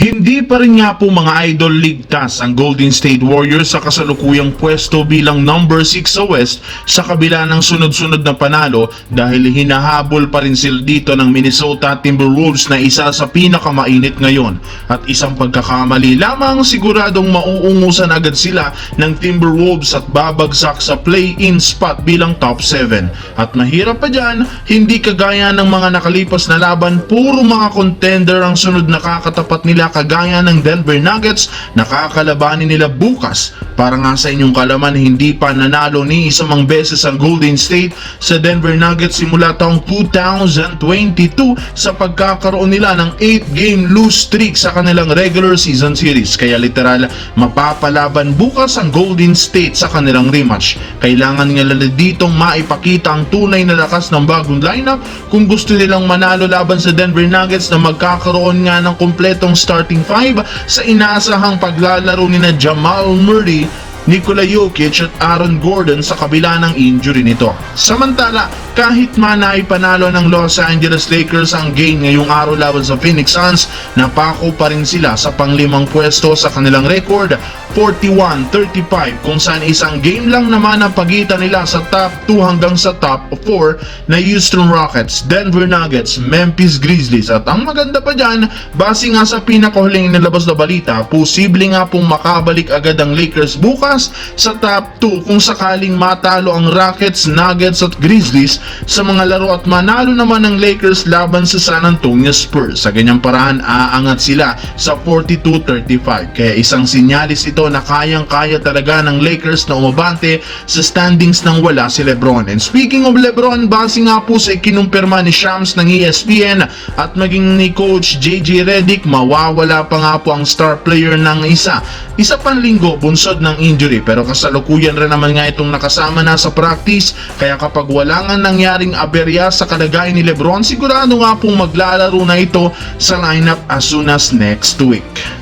Hindi pa rin nga po mga idol ligtas ang Golden State Warriors sa kasalukuyang pwesto bilang number 6 sa West sa kabila ng sunod-sunod na panalo dahil hinahabol pa rin sila dito ng Minnesota Timberwolves na isa sa pinakamainit ngayon. At isang pagkakamali lamang siguradong mauungusan agad sila ng Timberwolves at babagsak sa play-in spot bilang top 7. At mahirap pa dyan, hindi kagaya ng mga nakalipas na laban, puro mga contender ang sunod na kakatapat nila kagaya ng Denver Nuggets na kakalabanin nila bukas. Para nga sa inyong kalaman, hindi pa nanalo ni isang beses ang Golden State sa Denver Nuggets simula taong 2022 sa pagkakaroon nila ng 8-game lose streak sa kanilang regular season series. Kaya literal, mapapalaban bukas ang Golden State sa kanilang rematch. Kailangan nila ditong maipakita ang tunay na lakas ng bagong lineup kung gusto nilang manalo laban sa Denver Nuggets na magkakaroon nga ng kumpletong starting 5 sa inaasahang paglalaro ni na Jamal Murray, Nikola Jokic at Aaron Gordon sa kabila ng injury nito. Samantala, kahit man ay panalo ng Los Angeles Lakers ang game ngayong araw laban sa Phoenix Suns, napako pa rin sila sa panglimang pwesto sa kanilang record, 41-35, kung saan isang game lang naman ang pagitan nila sa top 2 hanggang sa top 4 na Houston Rockets, Denver Nuggets, Memphis Grizzlies. At ang maganda pa dyan, base nga sa pinakahuling nilabas na balita, posible nga pong makabalik agad ang Lakers bukas sa top 2 kung sakaling matalo ang Rockets, Nuggets at Grizzlies sa mga laro at manalo naman ng Lakers laban sa San Antonio Spurs. Sa ganyang paraan, aangat sila sa 42-35. Kaya isang sinyalis ito na kayang-kaya talaga ng Lakers na umabante sa standings nang wala si LeBron. And speaking of LeBron, base nga po sa ikinumpirma ni Shams ng ESPN at maging ni Coach JJ Redick, mawawala pa nga po ang star player ng isa pang linggo bunsod ng injury, pero kasalukuyan rin naman nga itong nakasama na sa practice. Kaya kapag wala nga nangyaring aberya sa kalagayan ni LeBron, sigurado nga pong maglalaro na ito sa lineup as soon as next week.